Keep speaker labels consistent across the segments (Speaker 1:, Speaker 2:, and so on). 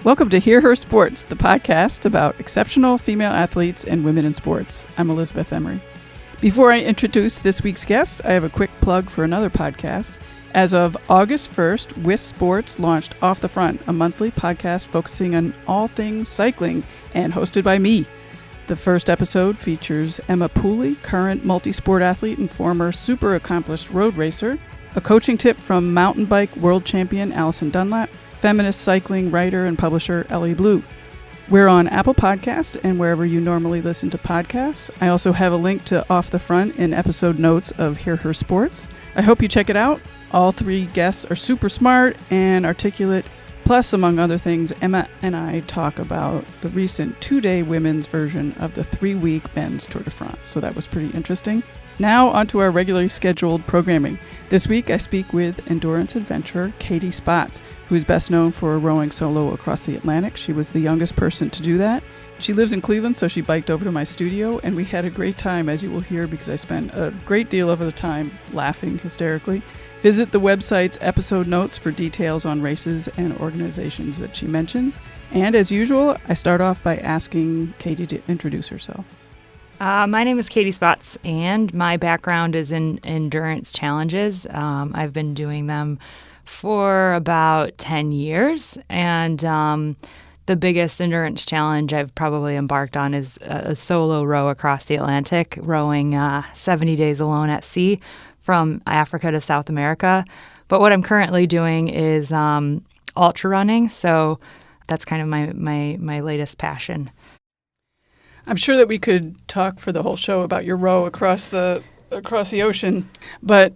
Speaker 1: Welcome to Hear Her Sports, the podcast about exceptional female athletes and women in sports. I'm Elizabeth Emery. Before I introduce this week's guest, I have a quick plug for another podcast. As of August 1st, WIS Sports launched Off the Front, a monthly podcast focusing on all things cycling and hosted by me. The first episode features Emma Pooley, current multi-sport athlete and former super accomplished road racer, a coaching tip from mountain bike world champion Allison Dunlap, feminist cycling writer and publisher Ellie Blue. We're on Apple Podcasts and wherever you normally listen to podcasts. I also have a link to Off the Front in episode notes of Hear Her Sports. I hope you check it out. All three guests are super smart and articulate. Plus, among other things, Emma and I talk about the recent 2-day women's version of the 3-week men's Tour de France. So that was pretty interesting. Now onto our regularly scheduled programming. This week I speak with Endurance Adventurer Katie Spotz, who is best known for rowing solo across the Atlantic. She was the youngest person to do that. She lives in Cleveland, so she biked over to my studio, and we had a great time, as you will hear, because I spent a great deal of the time laughing hysterically. Visit the website's episode notes for details on races and organizations that she mentions. And as usual, I start off by asking Katie to introduce herself.
Speaker 2: My name is Katie Spotz, and my background is in endurance challenges. I've been doing them for about 10 years, and the biggest endurance challenge I've probably embarked on is a solo row across the Atlantic, rowing 70 days alone at sea from Africa to South America. But what I'm currently doing is ultra running, so that's kind of my latest passion.
Speaker 1: I'm sure that we could talk for the whole show about your row across the ocean, but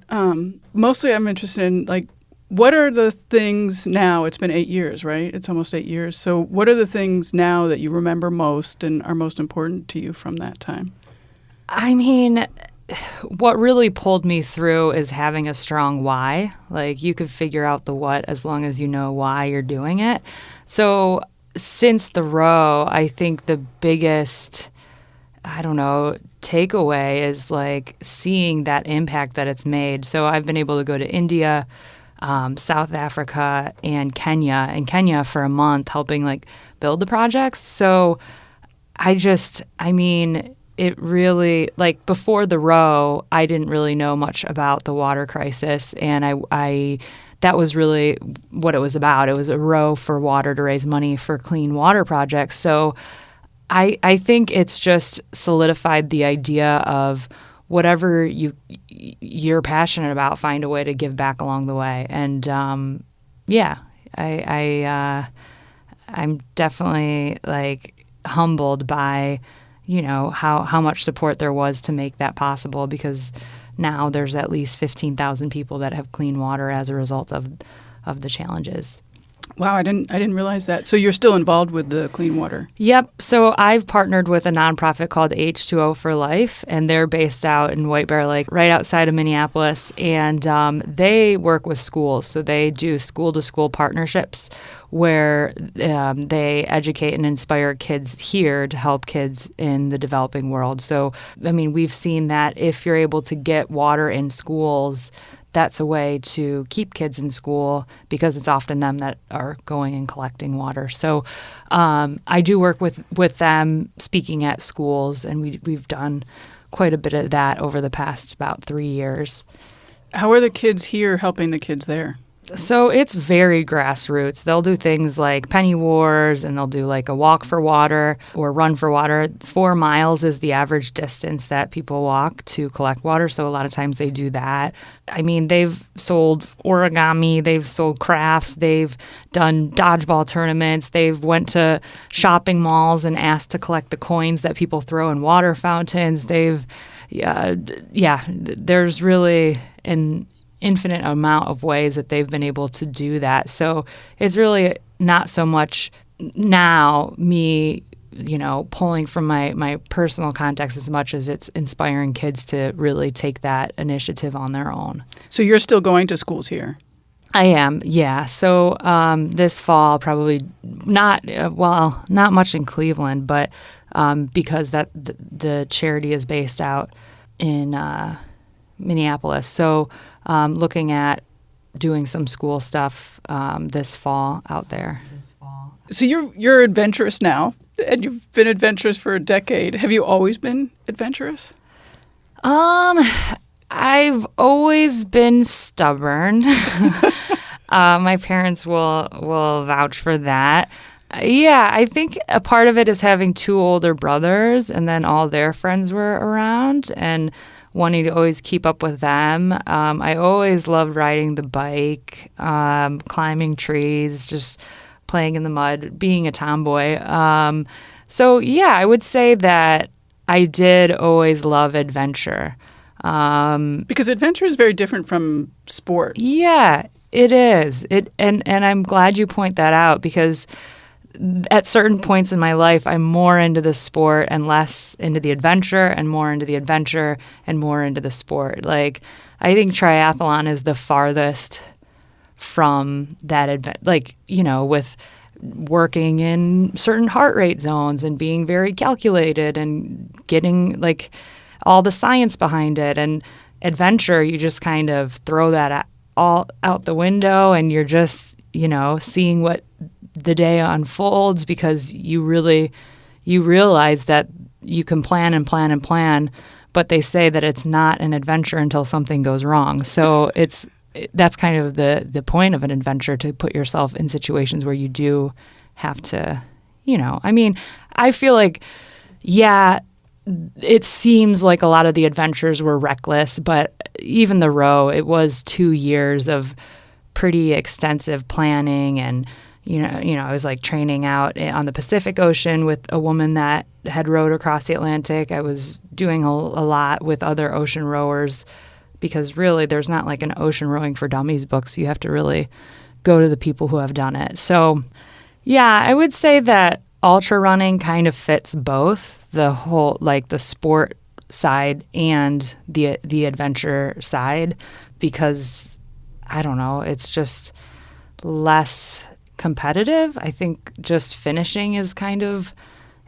Speaker 1: mostly I'm interested in, like, what are the things now? It's been 8 years, right? It's almost 8 years. So what are the things now that you remember most and are most important to you from that time?
Speaker 2: I mean, what really pulled me through is having a strong why. Like, you could figure out the what as long as you know why you're doing it. So since the row, I think the biggest, takeaway is like seeing that impact that it's made. So I've been able to go to India, South Africa, and Kenya for a month, helping like build the projects. So it really, like, before the row, I didn't really know much about the water crisis, and I that was really what it was about. It was a row for water to raise money for clean water projects. So I think it's just solidified the idea of whatever you're passionate about, find a way to give back along the way. And I'm definitely like humbled by, how much support there was to make that possible, because now there's at least 15,000 people that have clean water as a result of the challenges.
Speaker 1: Wow, I didn't realize that. So you're still involved with the clean water?
Speaker 2: Yep. So I've partnered with a nonprofit called H2O for Life, and they're based out in White Bear Lake, right outside of Minneapolis. And they work with schools. So they do school-to-school partnerships where they educate and inspire kids here to help kids in the developing world. So, I mean, we've seen that if you're able to get water in schools, that's a way to keep kids in school, because it's often them that are going and collecting water. So I do work with them speaking at schools, and we've done quite a bit of that over the past about 3 years.
Speaker 1: How are the kids here helping the kids there?
Speaker 2: So it's very grassroots. They'll do things like penny wars, and they'll do like a walk for water or run for water. 4 miles is the average distance that people walk to collect water. So a lot of times they do that. I mean, they've sold origami, they've sold crafts, they've done dodgeball tournaments, they've went to shopping malls and asked to collect the coins that people throw in water fountains. There's really an infinite amount of ways that they've been able to do that. So it's really not so much now me, pulling from my personal context as much as it's inspiring kids to really take that initiative on their own.
Speaker 1: So you're still going to schools here?
Speaker 2: I am, yeah. So this fall, probably not much in Cleveland, but because that the charity is based out in Minneapolis. So looking at doing some school stuff this fall out there.
Speaker 1: So you're adventurous now, and you've been adventurous for a decade. Have you always been adventurous?
Speaker 2: I've always been stubborn. My parents will vouch for that. Yeah, I think a part of it is having two older brothers, and then all their friends were around, and wanting to always keep up with them. I always loved riding the bike, climbing trees, just playing in the mud, being a tomboy. So yeah, I would say that I did always love adventure.
Speaker 1: Because adventure is very different from sport.
Speaker 2: Yeah, it is. And I'm glad you point that out, because at certain points in my life, I'm more into the sport and less into the adventure, and more into the adventure and more into the sport. Like, I think triathlon is the farthest from that with working in certain heart rate zones and being very calculated and getting like all the science behind it. And adventure, you just kind of throw that all out the window, and you're just, seeing what the day unfolds, because you realize that you can plan and plan and plan, but they say that it's not an adventure until something goes wrong. So that's kind of the point of an adventure, to put yourself in situations where you do have to, I feel like, yeah, it seems like a lot of the adventures were reckless, but even the row, it was 2 years of pretty extensive planning. And I was like training out on the Pacific Ocean with a woman that had rowed across the Atlantic. I was doing a lot with other ocean rowers, because really there's not like an Ocean Rowing for Dummies book. So you have to really go to the people who have done it. So yeah, I would say that ultra running kind of fits both the whole, like the sport side and the adventure side, because I don't know, it's just less competitive. I think just finishing is kind of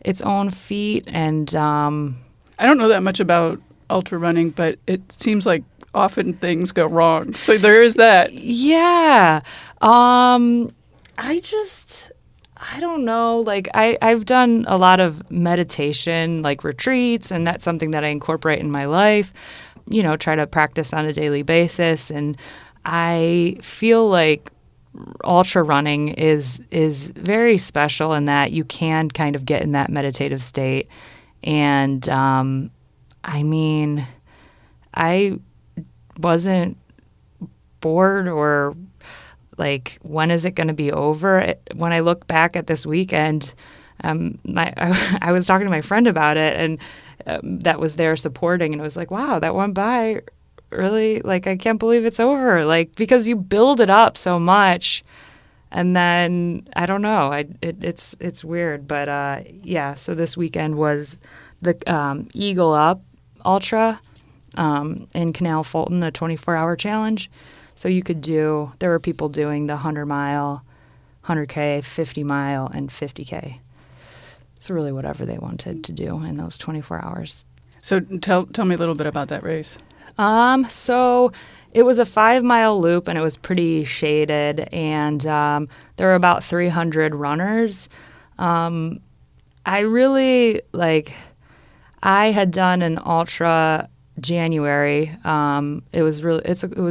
Speaker 2: its own feat. And
Speaker 1: I don't know that much about ultra running, but it seems like often things go wrong. So there is that.
Speaker 2: Yeah. I don't know. Like I've done a lot of meditation, like retreats, and that's something that I incorporate in my life, try to practice on a daily basis. And I feel like ultra running is very special in that you can kind of get in that meditative state. And I wasn't bored or like, when is it going to be over? When I look back at this weekend, I was talking to my friend about it, and that was there supporting, and it was like, wow, that went by really, like, I can't believe it's over, like, because you build it up so much, and then I don't know, it's weird, but yeah. So this weekend was the Eagle Up Ultra in Canal Fulton, a 24-hour challenge. So there were people doing the 100-mile, 100K, 50-mile, and 50K. So really whatever they wanted to do in those 24 hours.
Speaker 1: So tell me a little bit about that race.
Speaker 2: So it was a 5-mile loop, and it was pretty shaded, and there were about 300 runners. I had done an ultra January. It was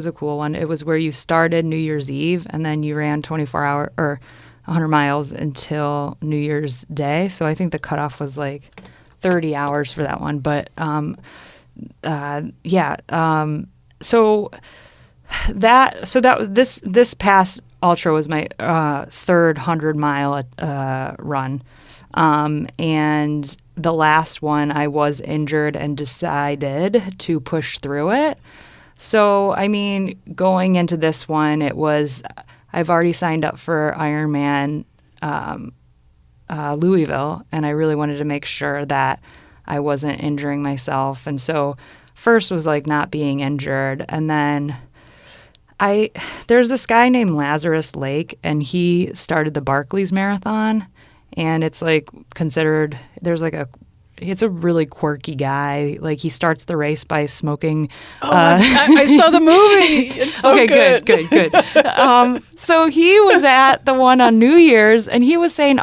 Speaker 2: a cool one. It was where you started New Year's Eve, and then you ran 24-hour or 100 miles until New Year's Day. So I think the cutoff was like 30 hours for that one. But this past ultra was my third 100-mile run, and the last one I was injured and decided to push through it. So going into this one, I've already signed up for Ironman Louisville, and I really wanted to make sure that I wasn't injuring myself. And so first was like not being injured, and then there's this guy named Lazarus Lake, and he started the Barclays Marathon, and it's like considered, there's like It's a really quirky guy. Like, he starts the race by smoking.
Speaker 1: I saw the movie. It's so
Speaker 2: okay,
Speaker 1: good.
Speaker 2: So he was at the one on New Year's, and he was saying,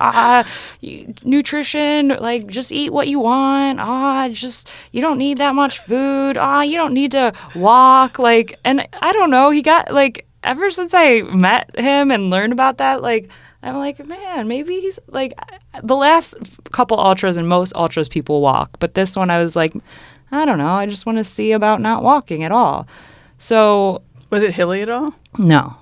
Speaker 2: nutrition, like, just eat what you want. Just, you don't need that much food. You don't need to walk. Like, and I don't know, he got, like, ever since I met him and learned about that, like, I'm like, man, maybe he's like, the last couple ultras and most ultras people walk. But this one I was like, I don't know. I just want to see about not walking at all. So.
Speaker 1: Was it hilly at all?
Speaker 2: No.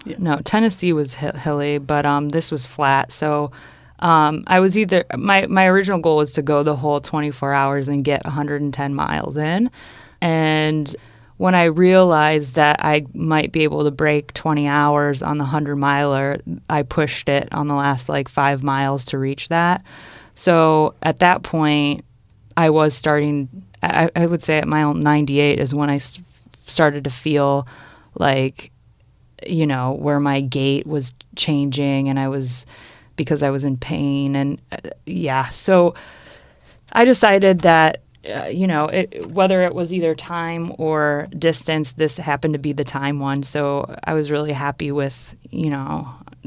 Speaker 2: Tennessee was hilly, but this was flat. So I was either, my original goal was to go the whole 24 hours and get 110 miles in. And when I realized that I might be able to break 20 hours on the 100-miler, I pushed it on the last, 5 miles to reach that. So at that point, I was starting, I would say at mile 98 is when I started to feel like, where my gait was changing, and because I was in pain. And so I decided that, whether it was either time or distance, this happened to be the time one. So I was really happy with,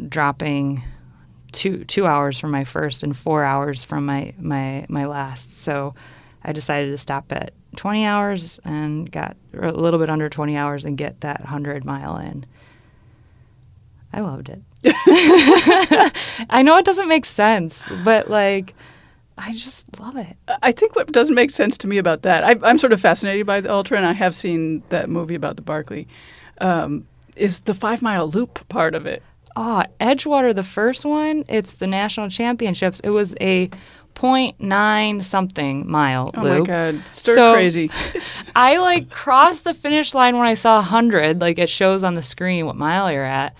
Speaker 2: dropping 2 hours from my first and 4 hours from my last. So I decided to stop at 20 hours and got a little bit under 20 hours and get that 100-mile in. I loved it. I know it doesn't make sense, but I just love it.
Speaker 1: I think what doesn't make sense to me about that, I'm sort of fascinated by the ultra, and I have seen that movie about the Barkley, is the 5-mile loop part of it.
Speaker 2: Edgewater, the first one, it's the national championships. It was a 0.9 something mile loop.
Speaker 1: Oh my God, stir crazy.
Speaker 2: I crossed the finish line when I saw 100, it shows on the screen what mile you're at.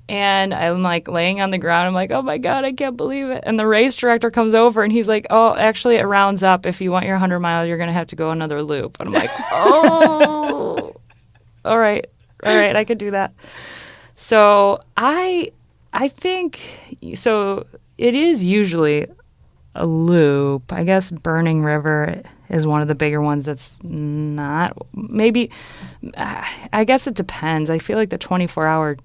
Speaker 2: And I'm laying on the ground. I'm like, oh my God, I can't believe it. And the race director comes over and he's like, oh, actually it rounds up. If you want your 100 miles, you're going to have to go another loop. And I'm like, oh, all right, I could do that. So I think, so it is usually a loop. I guess Burning River is one of the bigger ones that's not. Maybe, I guess it depends. I feel like the 24-hour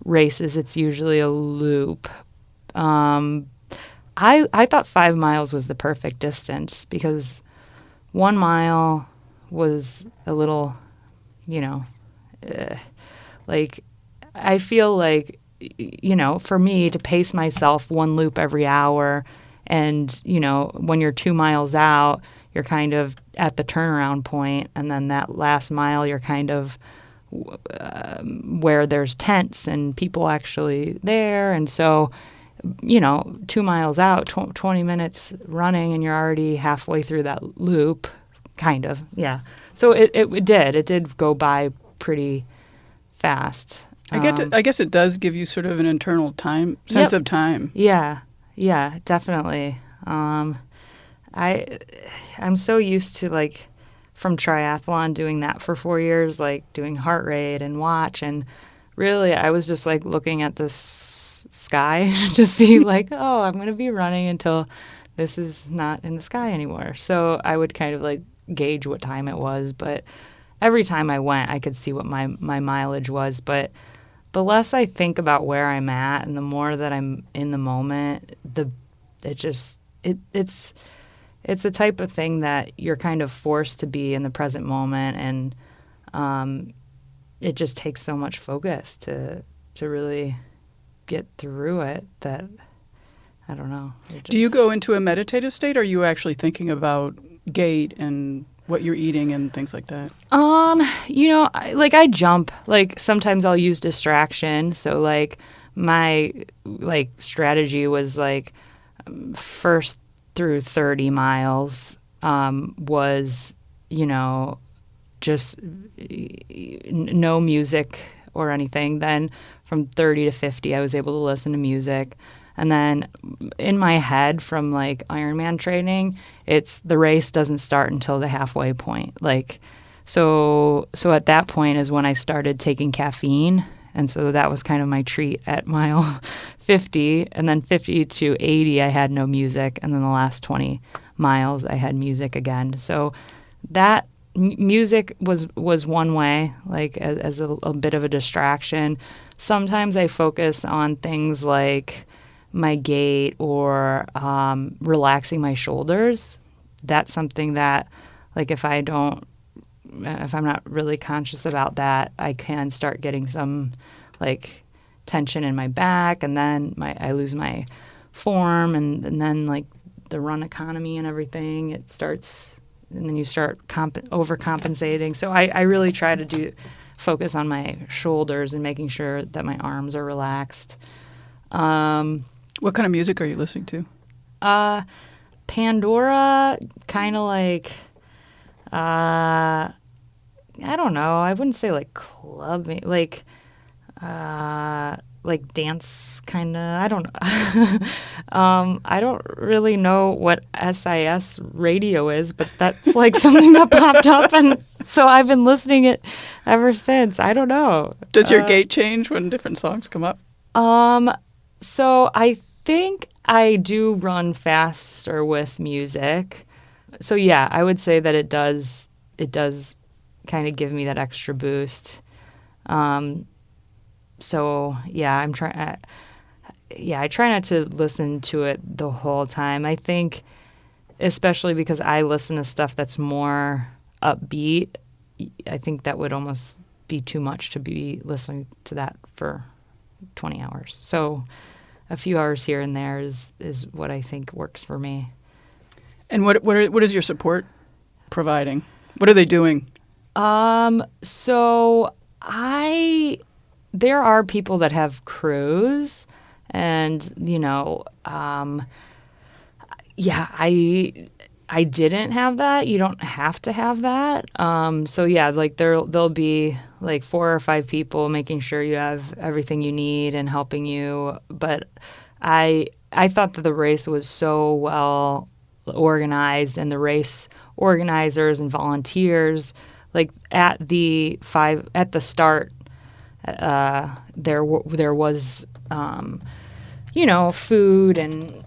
Speaker 2: races, it's usually a loop. I thought 5 miles was the perfect distance because 1 mile was a little, I feel like, for me to pace myself 1 loop every hour, and, when you're 2 miles out, you're kind of at the turnaround point, and then that last mile, you're kind of where there's tents and people actually there. And so, 2 miles out, 20 minutes running, and you're already halfway through that loop, kind of. Yeah. So it did go by pretty fast. I
Speaker 1: guess it does give you sort of an internal sense of time.
Speaker 2: Yeah, definitely. I'm so used to from triathlon doing that for 4 years, doing heart rate and watch, and really I was just looking at this sky to see oh, I'm going to be running until this is not in the sky anymore. So I would kind of gauge what time it was, but every time I went I could see what my mileage was. But the less I think about where I'm at and the more that I'm in the moment, it's a type of thing that you're kind of forced to be in the present moment, and it just takes so much focus to really get through it that I don't know.
Speaker 1: Do you go into a meditative state, or are you actually thinking about gait and what you're eating and things like that?
Speaker 2: I jump. Sometimes I'll use distraction. So my strategy was first through 30 miles was, just no music or anything. Then from 30 to 50, I was able to listen to music. And then in my head from Ironman training, it's the race doesn't start until the halfway point. So at that point is when I started taking caffeine. And so that was kind of my treat at mile 50. And then 50 to 80, I had no music. And then the last 20 miles, I had music again. So that music was one way, like as a bit of a distraction. Sometimes I focus on things like my gait or relaxing my shoulders. That's something that, like, if I'm not really conscious about that, I can start getting some like tension in my back, and then I lose my form, and then like the run economy and everything, it starts, and then you start overcompensating. So I really try to focus on my shoulders and making sure that my arms are relaxed.
Speaker 1: What kind of music are you listening to?
Speaker 2: Pandora, kind of like, I don't know. I wouldn't say like club, like dance kind of. I don't know. I don't really know what SIS radio is, but that's like something that popped up, and so I've been listening it ever since. I don't know.
Speaker 1: Does your gait change when different songs come up?
Speaker 2: So I think I do run faster with music. So yeah, I would say that it does kind of give me that extra boost. So yeah, I try not to listen to it the whole time. I think, especially because I listen to stuff that's more upbeat, I think that would almost be too much to be listening to that for 20 hours. So a few hours here and there is what I think works for me.
Speaker 1: And what is your support providing? What are they doing?
Speaker 2: So there are people that have crews, and I didn't have that. You don't have to have that. So yeah, like there'll be like 4 or 5 people making sure you have everything you need and helping you. But I thought that the race was so well organized, and the race organizers and volunteers, like at the start, there was food and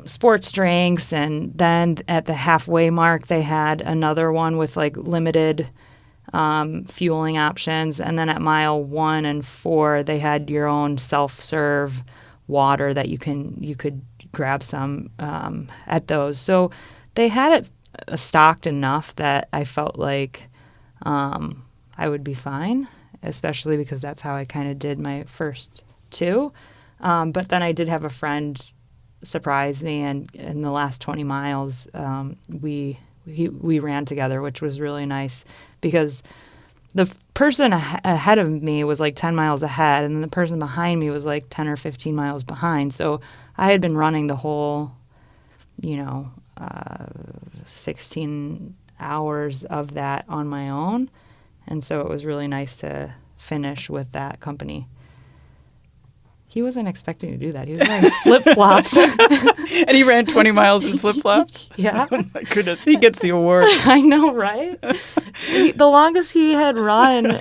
Speaker 2: sports drinks, and then at the halfway mark they had another one with like limited fueling options, and then at mile 1 and 4 they had your own self-serve water that you could grab some at those. So they had it stocked enough that I felt like I would be fine, especially because that's how I kind of did my first 2. But then I did have a friend surprise me, and in the last 20 miles, we ran together, which was really nice, because the person ahead of me was like 10 miles ahead, and then the person behind me was like 10 or 15 miles behind. So I had been running the whole, 16 hours of that on my own, and so it was really nice to finish with that company. He wasn't expecting to do that. He was wearing flip-flops.
Speaker 1: And he ran 20 miles in flip-flops?
Speaker 2: Yeah.
Speaker 1: Oh, my goodness. He gets the award.
Speaker 2: I know, right? The longest he had run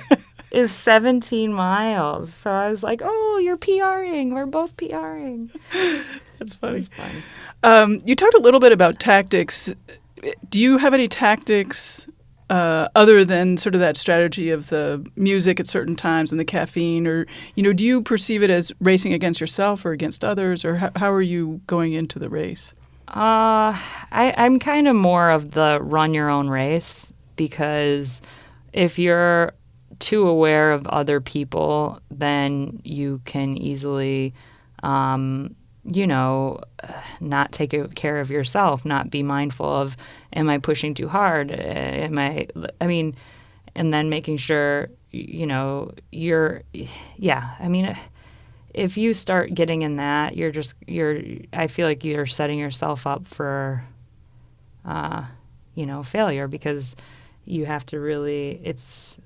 Speaker 2: is 17 miles. So I was like, oh, you're PRing. We're both PRing.
Speaker 1: That's funny.
Speaker 2: It was fun.
Speaker 1: You talked a little bit about tactics. Do you have any tactics other than sort of that strategy of the music at certain times and the caffeine, or, do you perceive it as racing against yourself or against others, or how are you going into the race?
Speaker 2: I'm kind of more of the run your own race, because if you're too aware of other people, then you can easily, not take care of yourself, not be mindful of, am I pushing too hard? And then making sure, if you start getting in that, I feel like you're setting yourself up for, failure, because you have to really, it's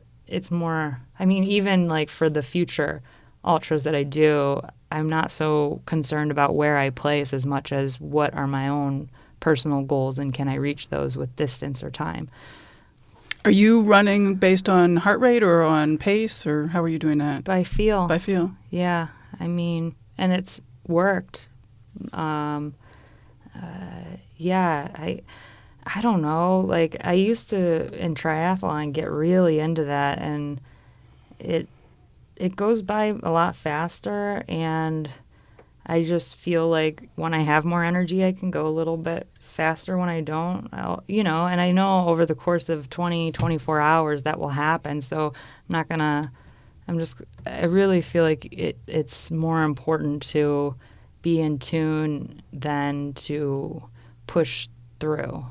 Speaker 2: more, even like for the future ultras that I do, I'm not so concerned about where I place as much as what are my own personal goals, and can I reach those with distance or time.
Speaker 1: Are you running based on heart rate or on pace, or how are you doing that?
Speaker 2: By feel.
Speaker 1: By feel.
Speaker 2: Yeah. And it's worked. yeah, I don't know. Like, I used to, in triathlon, get really into that, and it goes by a lot faster, and I just feel like when I have more energy, I can go a little bit faster. When I don't, and I know over the course of 24 hours that will happen. So I'm not gonna, I really feel like it's more important to be in tune than to push through.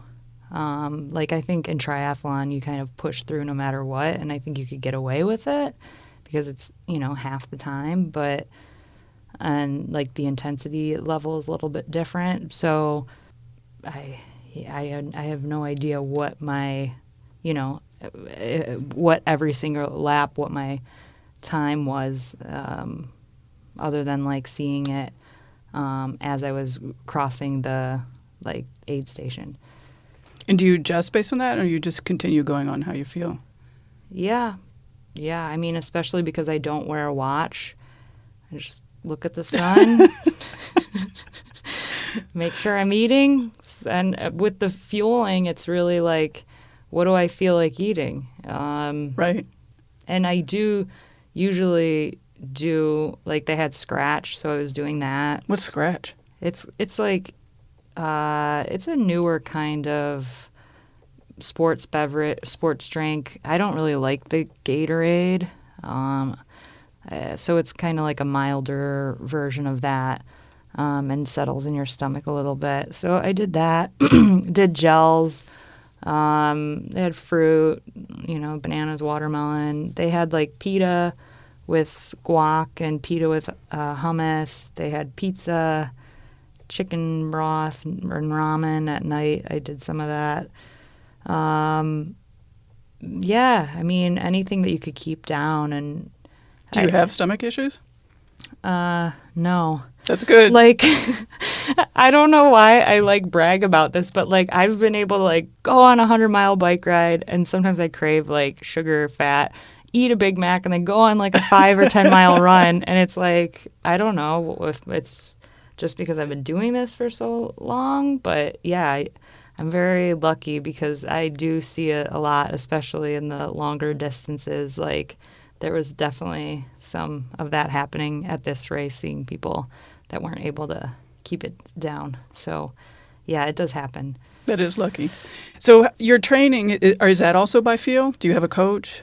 Speaker 2: Like, I think in triathlon, you kind of push through no matter what, and I think you could get away with it because it's, half the time, and like the intensity level is a little bit different. So I have no idea what my, what every single lap, what my time was, other than like seeing it as I was crossing the like aid station.
Speaker 1: And do you adjust based on that, or you just continue going on how you feel?
Speaker 2: Yeah. I mean, especially because I don't wear a watch. I just look at the sun, make sure I'm eating. And with the fueling, it's really like, what do I feel like eating?
Speaker 1: Right.
Speaker 2: And I do usually do, like, they had Scratch, so I was doing that.
Speaker 1: What's Scratch?
Speaker 2: It's like, it's a newer kind of sports beverage, sports drink. I don't really like the Gatorade. So it's kind of like a milder version of that, and settles in your stomach a little bit. So I did that. Did gels. They had fruit, bananas, watermelon. They had like pita with guac and pita with hummus. They had pizza, chicken broth, and ramen at night. I did some of that. Yeah, I mean, anything that you could keep down. And
Speaker 1: do you have stomach issues?
Speaker 2: No.
Speaker 1: That's good.
Speaker 2: Like, I don't know why I like brag about this, but like I've been able to like go on a 100-mile bike ride, and sometimes I crave like sugar, fat, eat a Big Mac, and then go on like a 5 or 10-mile run. And it's like, I don't know if it's just because I've been doing this for so long, but yeah, I'm very lucky because I do see it a lot, especially in the longer distances. Like, there was definitely some of that happening at this race, seeing people that weren't able to keep it down. So, yeah, it does happen.
Speaker 1: That is lucky. So your training, is that also by feel? Do you have a coach?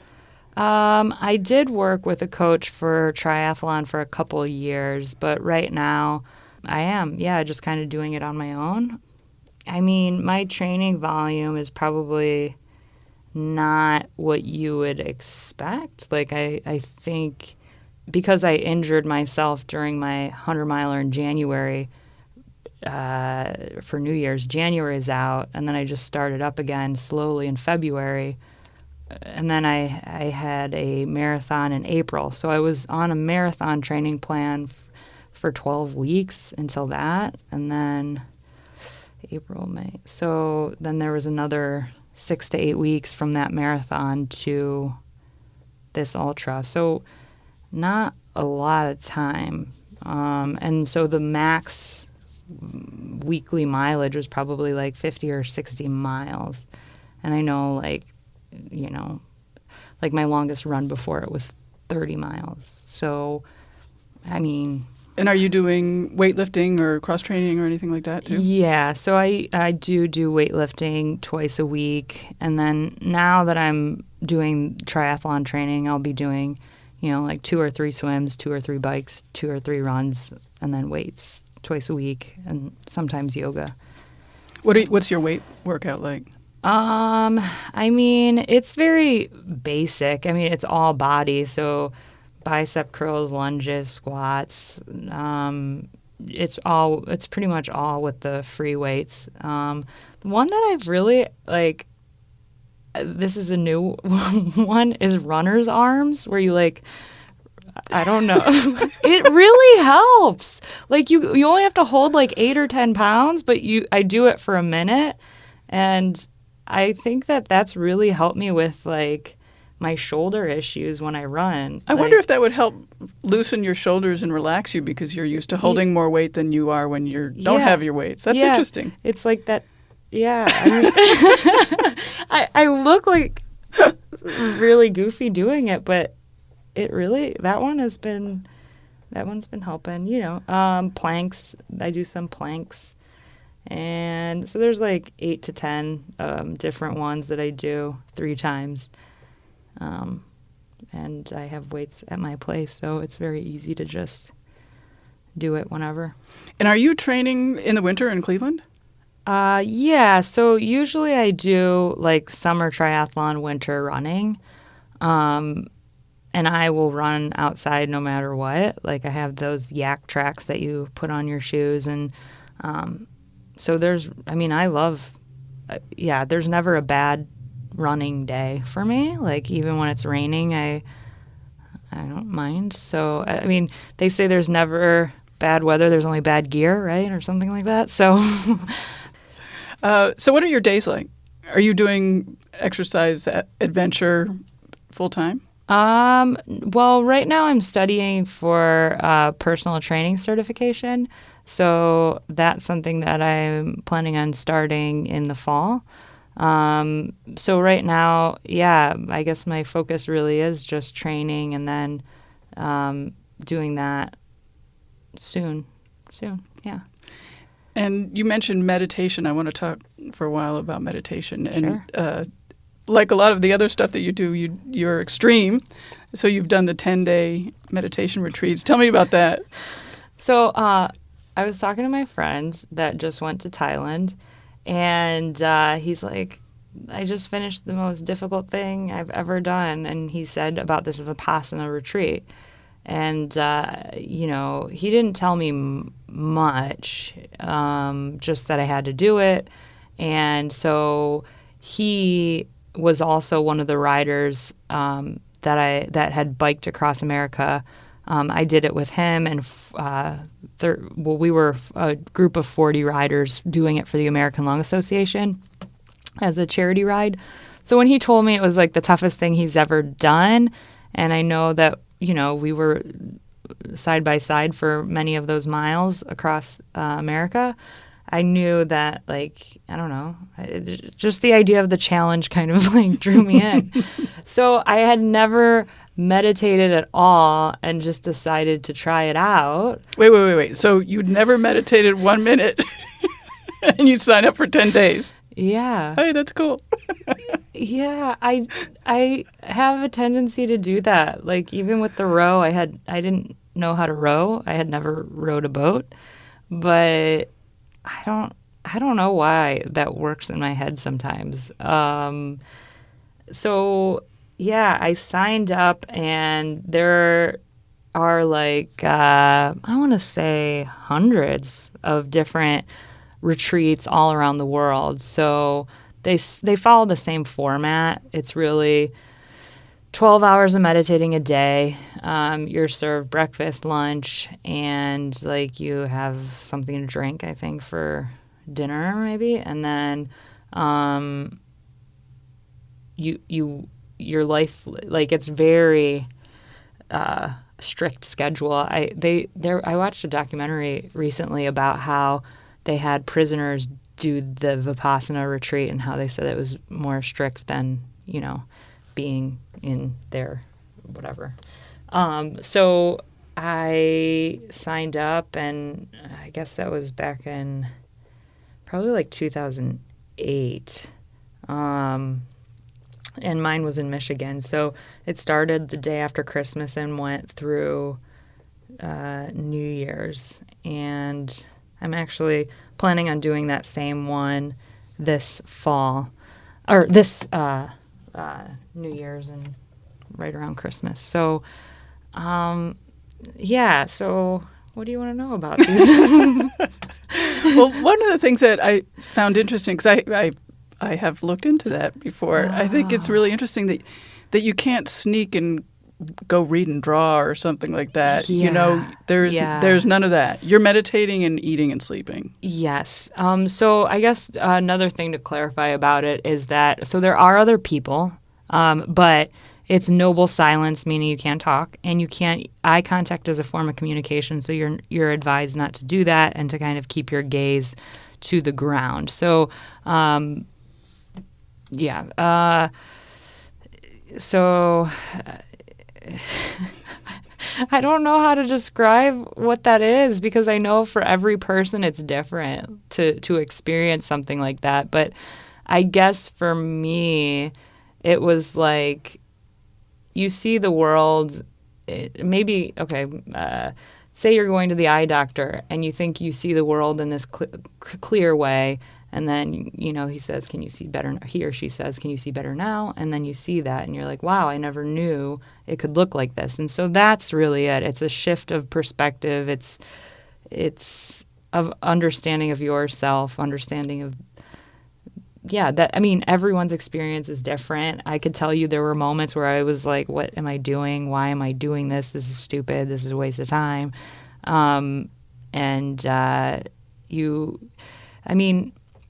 Speaker 2: I did work with a coach for triathlon for a couple of years, but right now I am, just kind of doing it on my own. I mean, my training volume is probably not what you would expect. Like, I think because I injured myself during my 100-miler in January, for New Year's, January is out, and then I just started up again slowly in February. And then I had a marathon in April. So I was on a marathon training plan for 12 weeks until that. And then April, May. So then there was another 6 to 8 weeks from that marathon to this ultra. So not a lot of time. And so the max weekly mileage was probably like 50 or 60 miles. And I know, like my longest run before it was 30 miles. So, I mean...
Speaker 1: And are you doing weightlifting or cross-training or anything like that, too?
Speaker 2: Yeah, so I do weightlifting twice a week. And then now that I'm doing triathlon training, I'll be doing, like 2 or 3 swims, 2 or 3 bikes, 2 or 3 runs, and then weights twice a week, and sometimes yoga.
Speaker 1: What's your weight workout like?
Speaker 2: I mean, it's very basic. I mean, it's all body, so bicep curls, lunges, squats. It's pretty much all with the free weights. The one that I've really, like, this is a new one, is runner's arms, where you, like, I don't know. It really helps. Like, you only have to hold like 8 or 10 pounds, but I do it for a minute, and I think that that's really helped me with like my shoulder issues when I run.
Speaker 1: I wonder if that would help loosen your shoulders and relax you because you're used to holding more weight than you are when you don't have your weights. That's interesting.
Speaker 2: It's like that. Yeah. I mean, I look like really goofy doing it, but it really, that one's been helping, planks. I do some planks. And so there's like 8 to 10 different ones that I do 3 times. And I have weights at my place, so it's very easy to just do it whenever.
Speaker 1: And are you training in the winter in Cleveland?
Speaker 2: Yeah, so usually I do like summer triathlon, winter running. And I will run outside no matter what. Like I have those yak tracks that you put on your shoes. And so there's never a bad running day for me. Like even when it's raining, I don't mind. So, I mean, they say there's never bad weather. There's only bad gear, right? Or something like that. So,
Speaker 1: so what are your days like? Are you doing exercise adventure full time?
Speaker 2: Well, right now I'm studying for personal training certification. So that's something that I'm planning on starting in the fall. So right now, I guess my focus really is just training and then doing that soon. Yeah.
Speaker 1: And you mentioned meditation. I want to talk for a while about meditation. And
Speaker 2: Sure.
Speaker 1: Like a lot of the other stuff that you do, you're extreme. So you've done the 10-day meditation retreats. Tell me about that.
Speaker 2: So I was talking to my friend that just went to Thailand, and he's like, I just finished the most difficult thing I've ever done. And he said about this Vipassana retreat. And, he didn't tell me much, just that I had to do it. And so he was also one of the riders that had biked across America. I did it with him, and we were a group of 40 riders doing it for the American Lung Association as a charity ride. So when he told me it was like the toughest thing he's ever done, and I know that, we were side by side for many of those miles across America, I knew that, like, I don't know, just the idea of the challenge kind of like drew me in. So I had never meditated at all and just decided to try it out.
Speaker 1: Wait. So you'd never meditated 1 minute and you sign up for 10 days.
Speaker 2: Yeah.
Speaker 1: Hey, that's cool.
Speaker 2: Yeah, I have a tendency to do that. Like even with the row, I didn't know how to row. I had never rowed a boat, but I don't know why that works in my head sometimes. So yeah, I signed up, and there are like I want to say hundreds of different retreats all around the world. So they follow the same format. It's really 12 hours of meditating a day. You're served breakfast, lunch, and like you have something to drink, I think, for dinner maybe. And then your life, like it's very strict schedule. I watched a documentary recently about how they had prisoners do the Vipassana retreat and how they said it was more strict than, being in their whatever. So I signed up, and I guess that was back in probably like 2008. And mine was in Michigan. So it started the day after Christmas and went through New Year's. And I'm actually planning on doing that same one this fall, or this New Year's and right around Christmas. So, so what do you want to know about these?
Speaker 1: Well, one of the things that I found interesting, because I have looked into that before. I think it's really interesting that you can't sneak and go read and draw or something like that.
Speaker 2: Yeah.
Speaker 1: There's none of that. You're meditating and eating and sleeping.
Speaker 2: Yes. So I guess another thing to clarify about it is that, so there are other people, but it's noble silence, meaning you can't talk, and you can't. Eye contact is a form of communication, so you're advised not to do that and to kind of keep your gaze to the ground. So, so I don't know how to describe what that is, because I know for every person it's different to experience something like that. But I guess for me, it was like you see the world. Say you're going to the eye doctor and you think you see the world in this clear way. And then, he says, can you see better? He or she says, can you see better now? And then you see that and you're like, wow, I never knew it could look like this. And so that's really it. It's a shift of perspective. It's of understanding of yourself, understanding of, everyone's experience is different. I could tell you there were moments where I was like, what am I doing? Why am I doing this? This is stupid. This is a waste of time.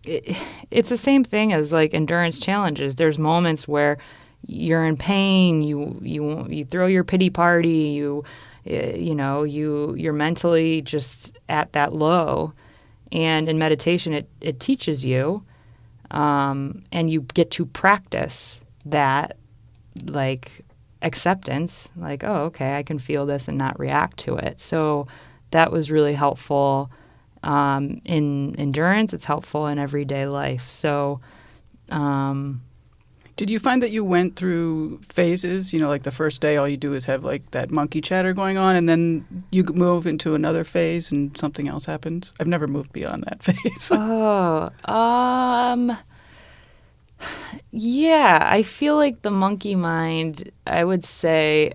Speaker 2: It's the same thing as like endurance challenges. There's moments where you're in pain, you throw your pity party, you're mentally just at that low. And in meditation, it teaches you, and you get to practice that, like, acceptance, like, oh, okay, I can feel this and not react to it. So that was really helpful. In endurance, it's helpful in everyday life. So,
Speaker 1: did you find that you went through phases? Like the first day, all you do is have like that monkey chatter going on, and then you move into another phase, and something else happens. I've never moved beyond that phase.
Speaker 2: Yeah, I feel like the monkey mind. I would say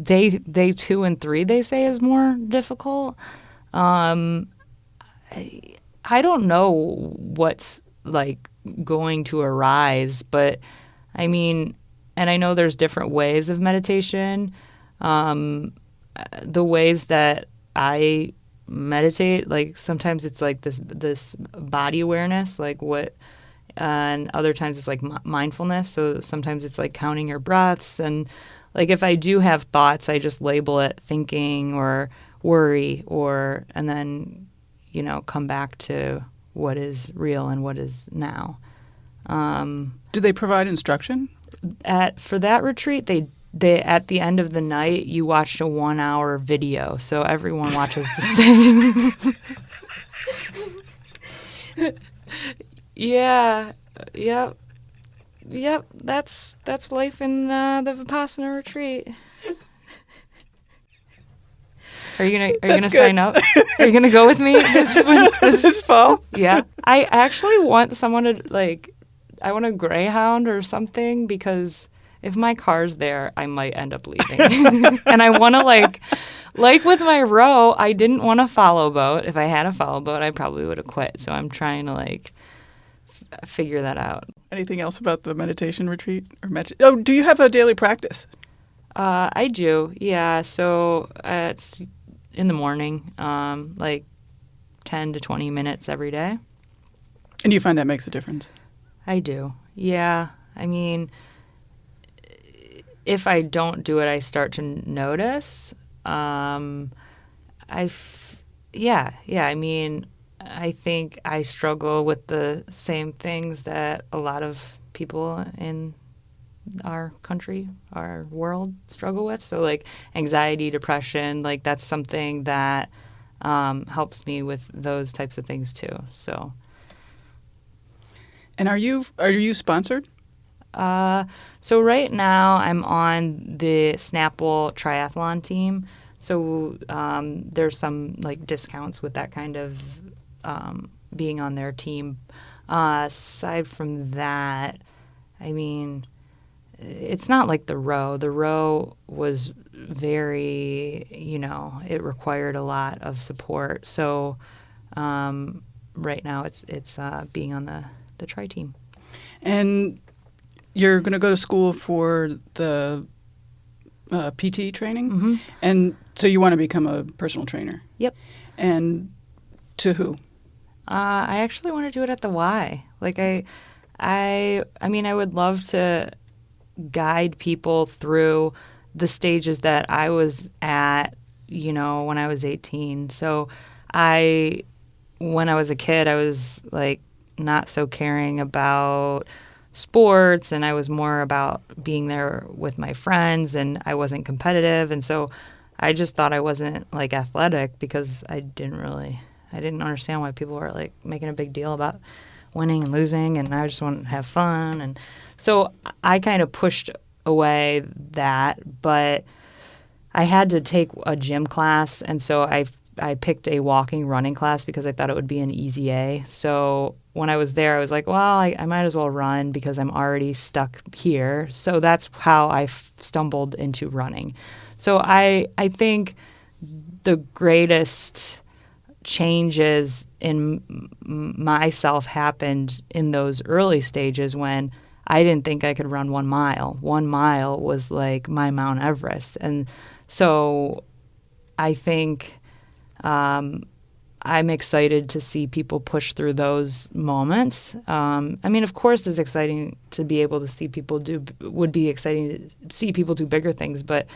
Speaker 2: day 2 and 3, they say, is more difficult. I don't know what's like going to arise, but I mean, and I know there's different ways of meditation. The ways that I meditate, like sometimes it's like this body awareness, like what, and other times it's like mindfulness. So sometimes it's like counting your breaths, and like if I do have thoughts, I just label it thinking or worry, and then, come back to what is real and what is now.
Speaker 1: Do they provide instruction?
Speaker 2: For that retreat, they at the end of the night, you watched a 1-hour video, so everyone watches the same. Yeah. Yep, that's life in the Vipassana retreat. Are you gonna sign up? Are you gonna go with me this fall? Yeah, I actually want someone to I want a Greyhound or something, because if my car's there, I might end up leaving. And I want to like with my row, I didn't want a follow boat. If I had a follow boat, I probably would have quit. So I'm trying to figure that out.
Speaker 1: Anything else about the meditation retreat? Or do you have a daily practice?
Speaker 2: I do, yeah. So it's in the morning, 10 to 20 minutes every day.
Speaker 1: And you find that makes a difference? I
Speaker 2: do, yeah. I mean, if I don't do it, I start to notice. I mean, I think I struggle with the same things that a lot of people in our country, our world, struggle with. So anxiety, depression, that's something that helps me with those types of things too. So.
Speaker 1: And are you sponsored?
Speaker 2: So right now I'm on the Snapple triathlon team. So there's some discounts with that kind of being on their team. Aside from that, I mean, it's not like the row. The row was very, it required a lot of support. So right now it's being on the tri team.
Speaker 1: And you're going to go to school for the PT training?
Speaker 2: Mm-hmm.
Speaker 1: And so you want to become a personal trainer?
Speaker 2: Yep. And
Speaker 1: to who?
Speaker 2: I actually want to do it at the Y. I mean, I would love to guide people through the stages that I was at, when I was 18. So I when I was a kid, I was like not so caring about sports, and I was more about being there with my friends, and I wasn't competitive. And so I just thought I wasn't like athletic because I didn't understand why people were like making a big deal about winning and losing, and I just wanted to have fun. And so I kind of pushed away that, but I had to take a gym class, and so I picked a walking running class because I thought it would be an easy A. So when I was there, I was like, well, I might as well run because I'm already stuck here. So that's how I stumbled into running. So I think the greatest changes in myself happened in those early stages when I didn't think I could run 1 mile. 1 mile was like my Mount Everest. And so I think I'm excited to see people push through those moments. I mean, of course, it's exciting to be able to see people would be exciting to see people do bigger things, but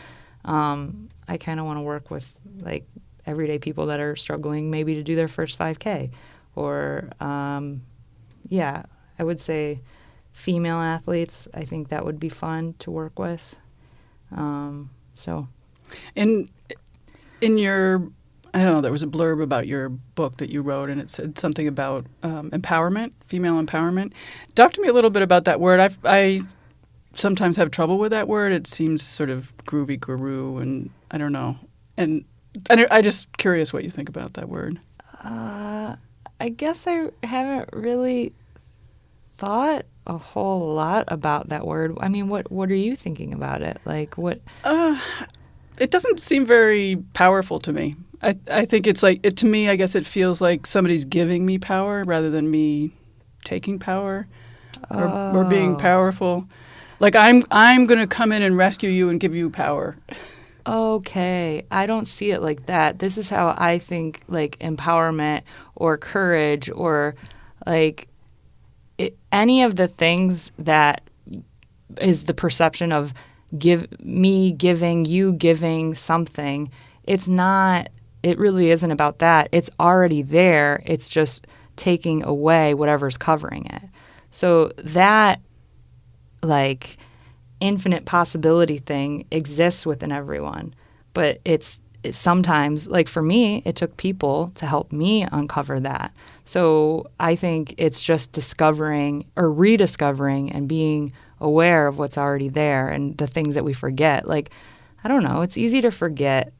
Speaker 2: I kind of want to work with like everyday people that are struggling maybe to do their first 5K. Or, yeah, I would say female athletes. I think that would be fun to work with. So.
Speaker 1: In your, I don't know, there was a blurb about your book that you wrote, and it said something about empowerment, female empowerment. Talk to me a little bit about that word. I sometimes have trouble with that word. It seems sort of groovy guru, and I don't know. And I just curious what you think about that word.
Speaker 2: I guess I haven't really thought a whole lot about that word. I mean, what are you thinking about it? Like what?
Speaker 1: It doesn't seem very powerful to me. I think it's like to me. I guess it feels like somebody's giving me power rather than me taking power or being powerful. Like I'm going to come in and rescue you and give you power.
Speaker 2: Okay, I don't see it like that. This is how I think like empowerment or courage or like any of the things that is the perception of giving you giving something. It really isn't about that. It's already there. It's just taking away whatever's covering it. So that like infinite possibility thing exists within everyone. But it's sometimes, like for me, it took people to help me uncover that. So I think it's just discovering or rediscovering and being aware of what's already there and the things that we forget. Like, I don't know, it's easy to forget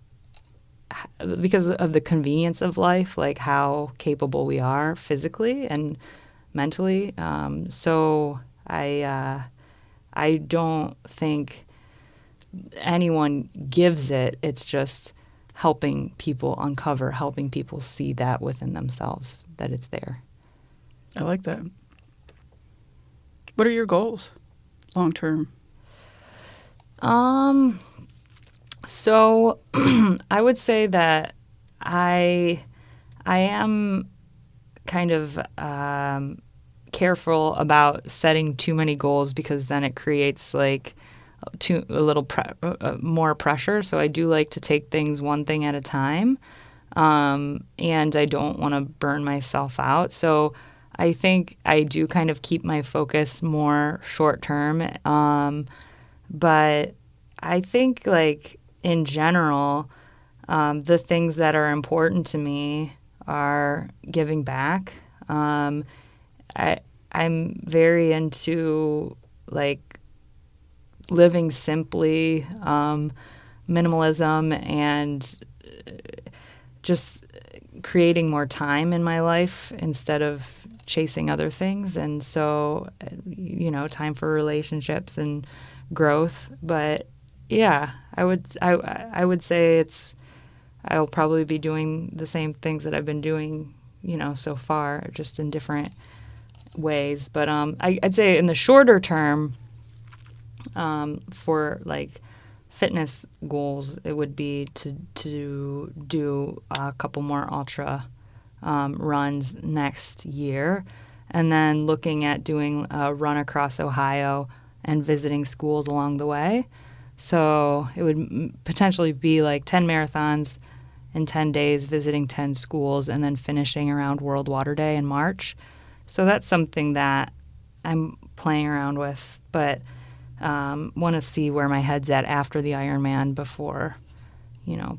Speaker 2: because of the convenience of life, like how capable we are physically and mentally. So I don't think anyone gives it. It's just helping people uncover, helping people see that within themselves, that it's there.
Speaker 1: I like that. What are your goals long term?
Speaker 2: So I would say that I am kind of careful about setting too many goals because then it creates like a little more pressure. So I do like to take things one thing at a time, and I don't want to burn myself out. So I think I do kind of keep my focus more short term, but I think like in general, the things that are important to me are giving back. I'm very into like living simply, minimalism, and just creating more time in my life instead of chasing other things. And so, time for relationships and growth. But yeah, I would say I'll probably be doing the same things that I've been doing, so far, just in different ways. But I'd say in the shorter term, for like fitness goals, it would be to do a couple more ultra runs next year, and then looking at doing a run across Ohio and visiting schools along the way. So it would potentially be like 10 marathons in 10 days, visiting 10 schools, and then finishing around World Water Day in March. So that's something that I'm playing around with, but want to see where my head's at after the Ironman before,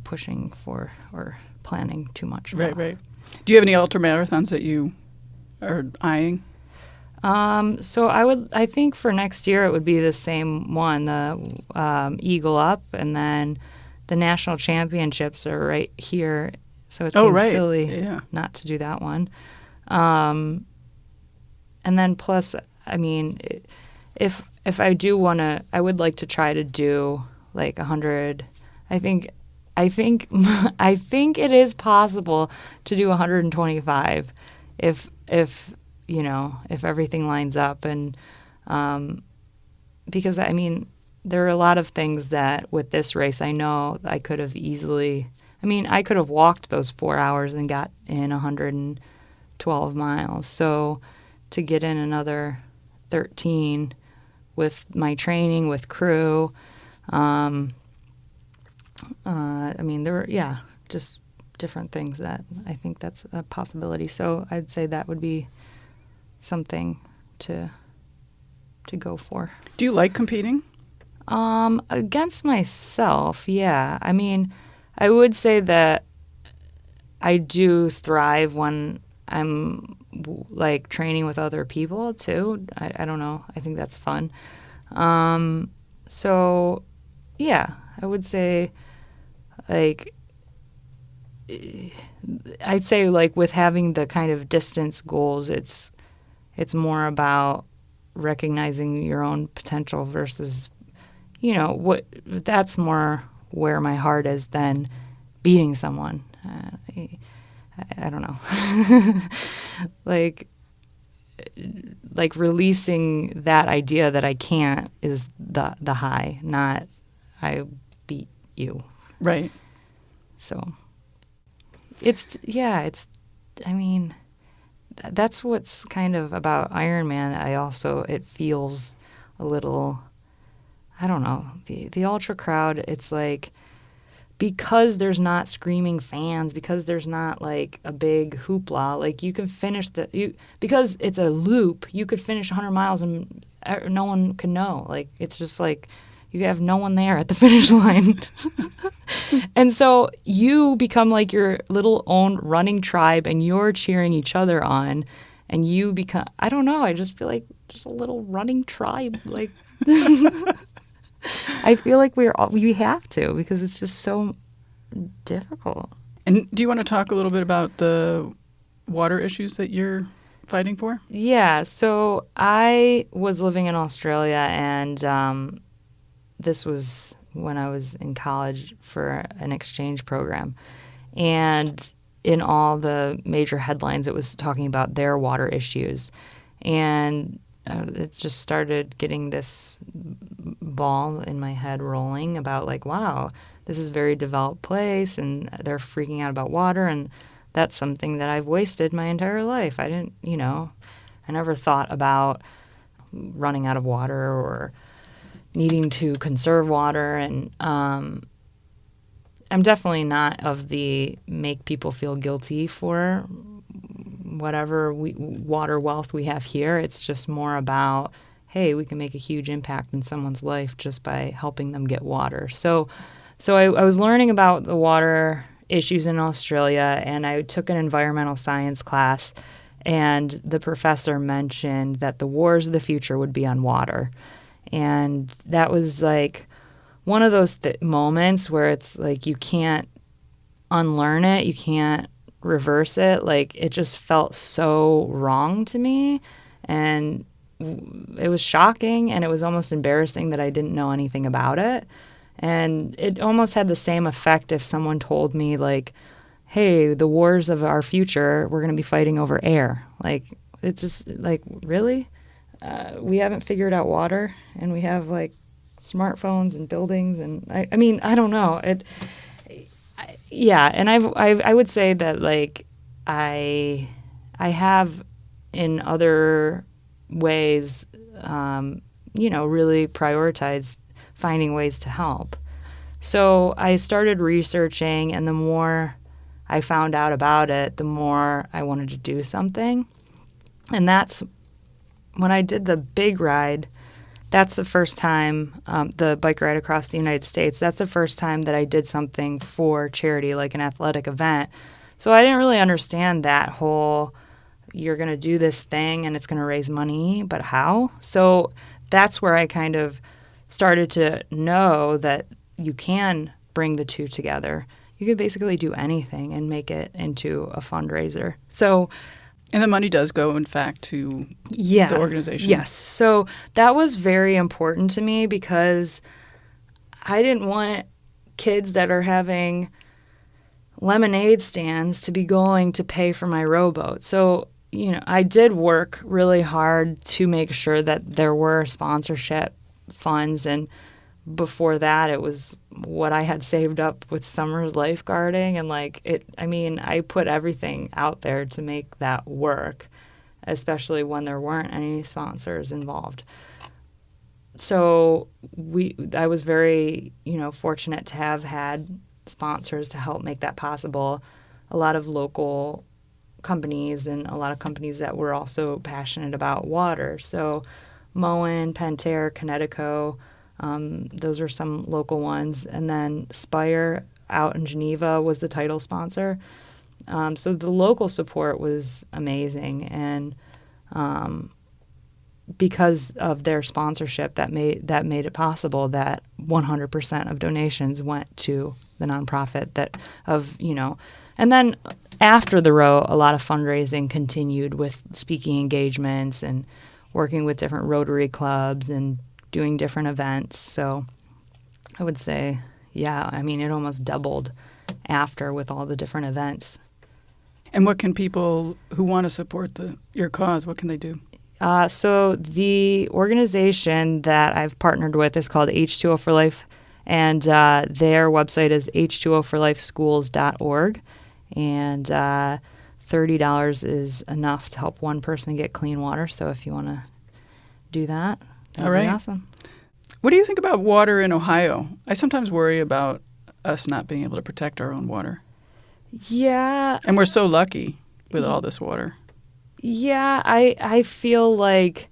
Speaker 2: pushing for or planning too much.
Speaker 1: Right. Do you have any ultra marathons that you are eyeing?
Speaker 2: So I think for next year it would be the same one, the Eagle Up, and then the national championships are right here. So it seems silly not to do that one. And then plus, I mean, if I do want to, I would like to try to do like 100. I think it is possible to do 125 if everything lines up, and because I mean there are a lot of things that with this race I know I could have easily. I mean, I could have walked those 4 hours and got in 112 miles. So to get in another 13 with my training with crew, I mean there were just different things that I think that's a possibility. So I'd say that would be something to go for.
Speaker 1: Do you like competing?
Speaker 2: Against myself, yeah. I mean, I would say that I do thrive when I'm like training with other people too. I don't know. I think that's fun. So yeah, I would say like I'd say like with having the kind of distance goals, it's more about recognizing your own potential versus, what that's more where my heart is than beating someone. I don't know. like releasing that idea that I can't is the high, not I beat you.
Speaker 1: Right.
Speaker 2: So I mean, that's what's kind of about Ironman. It feels a little, I don't know, the ultra crowd, it's like, because there's not screaming fans, because there's not like a big hoopla, like you can finish because it's a loop, you could finish 100 miles and no one can know. Like, it's just like, you have no one there at the finish line. And so you become like your little own running tribe and you're cheering each other on, and you become, I don't know, I just feel like just a little running tribe. Like, I feel like we have to, because it's just so difficult.
Speaker 1: And do you want to talk a little bit about the water issues that you're fighting for?
Speaker 2: Yeah, so I was living in Australia, and this was when I was in college for an exchange program. And in all the major headlines, it was talking about their water issues. And it just started getting this ball in my head rolling about like, wow, this is a very developed place and they're freaking out about water. And that's something that I've wasted my entire life. I didn't, I never thought about running out of water or needing to conserve water. And I'm definitely not of the make people feel guilty for whatever water wealth we have here. It's just more about, hey, we can make a huge impact in someone's life just by helping them get water. So I was learning about the water issues in Australia, and I took an environmental science class, and the professor mentioned that the wars of the future would be on water. And that was like one of those moments where it's like you can't unlearn it, you can't reverse it. Like, it just felt so wrong to me, and it was shocking, and it was almost embarrassing that I didn't know anything about it. And it almost had the same effect if someone told me, like, hey, the wars of our future, we're going to be fighting over air. Like, it's just like, really? We haven't figured out water, and we have like smartphones and buildings, and I mean, I don't know. And I would say that like I have in other ways, really prioritize finding ways to help. So I started researching, and the more I found out about it, the more I wanted to do something. And that's when I did the big ride. That's the first time, the bike ride across the United States, that's the first time that I did something for charity, like an athletic event. So I didn't really understand that whole, you're going to do this thing and it's going to raise money, but how? So that's where I kind of started to know that you can bring the two together. You could basically do anything and make it into a fundraiser. So,
Speaker 1: and the money does go, in fact, to the organization.
Speaker 2: Yes. So that was very important to me because I didn't want kids that are having lemonade stands to be going to pay for my rowboat. So, I did work really hard to make sure that there were sponsorship funds, and before that it was what I had saved up with summer's lifeguarding, and I put everything out there to make that work, especially when there weren't any sponsors involved. So I was very, fortunate to have had sponsors to help make that possible. A lot of local companies and a lot of companies that were also passionate about water. So Moen, Pentair, Connecticut, those are some local ones. And then Spire out in Geneva was the title sponsor. So the local support was amazing. And because of their sponsorship, that made it possible that 100% of donations went to the nonprofit and then after the row, a lot of fundraising continued with speaking engagements and working with different Rotary clubs and doing different events. So I would say, it almost doubled after with all the different events.
Speaker 1: And what can people who want to support your cause, what can they do?
Speaker 2: So the organization that I've partnered with is called H2O for Life, and their website is h2oforlifeschools.org. And $30 is enough to help one person get clean water. So if you want to do that, that would be awesome.
Speaker 1: What do you think about water in Ohio? I sometimes worry about us not being able to protect our own water.
Speaker 2: Yeah.
Speaker 1: And we're so lucky with all this water.
Speaker 2: Yeah, I feel like,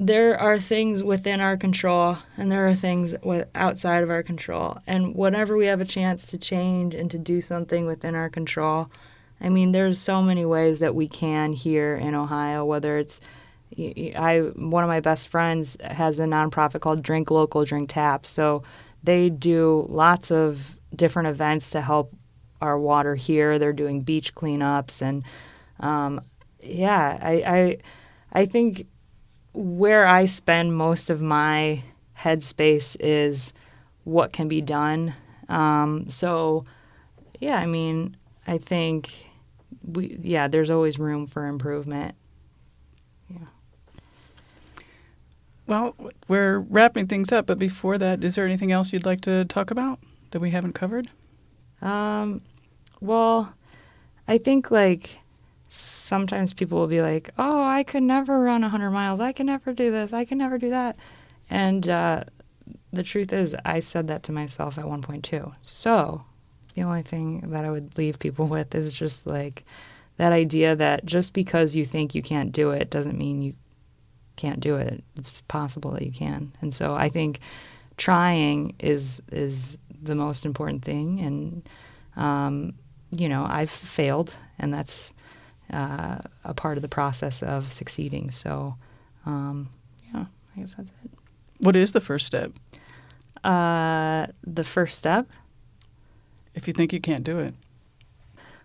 Speaker 2: there are things within our control and there are things outside of our control. And whenever we have a chance to change and to do something within our control, there's so many ways that we can here in Ohio, whether it's, one of my best friends has a nonprofit called Drink Local, Drink Tap. So they do lots of different events to help our water here. They're doing beach cleanups and, I think where I spend most of my headspace is what can be done. I think there's always room for improvement. Yeah.
Speaker 1: Well, we're wrapping things up, but before that, is there anything else you'd like to talk about that we haven't covered?
Speaker 2: Well, I think sometimes people will be like, oh, I could never run 100 miles. I can never do this. I can never do that. And the truth is, I said that to myself at one point too. So the only thing that I would leave people with is just that idea that just because you think you can't do it doesn't mean you can't do it. It's possible that you can. And so I think trying is the most important thing. And, I've failed, and that's a part of the process of succeeding. So, I guess that's it.
Speaker 1: What is the first step?
Speaker 2: The first step?
Speaker 1: If you think you can't do it.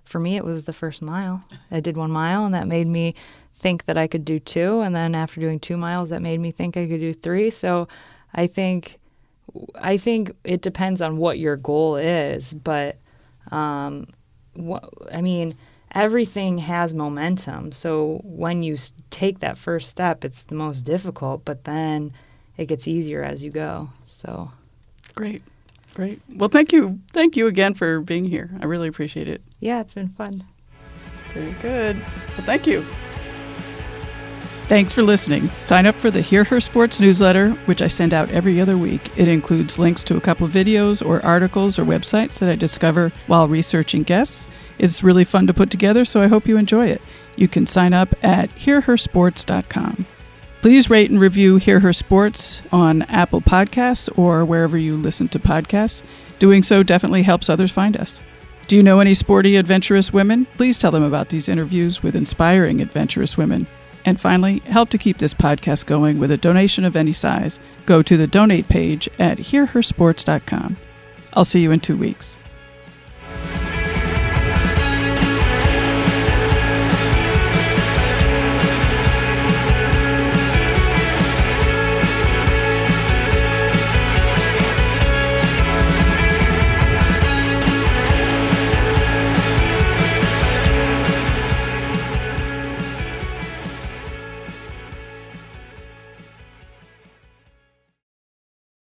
Speaker 2: For me, it was the first mile. I did 1 mile, and that made me think that I could do 2. And then after doing 2 miles, that made me think I could do 3. So I think it depends on what your goal is. But, everything has momentum. So when you take that first step, it's the most difficult, but then it gets easier as you go. So
Speaker 1: Great. Well, thank you again for being here. I really appreciate it.
Speaker 2: Yeah, it's been fun.
Speaker 1: Very good. Well, thank you. Thanks for listening. Sign up for the Hear Her Sports newsletter, which I send out every other week. It includes links to a couple of videos or articles or websites that I discover while researching guests. It's really fun to put together, so I hope you enjoy it. You can sign up at hearhersports.com. Please rate and review Hear Her Sports on Apple Podcasts or wherever you listen to podcasts. Doing so definitely helps others find us. Do you know any sporty, adventurous women? Please tell them about these interviews with inspiring, adventurous women. And finally, help to keep this podcast going with a donation of any size. Go to the donate page at hearhersports.com. I'll see you in 2 weeks.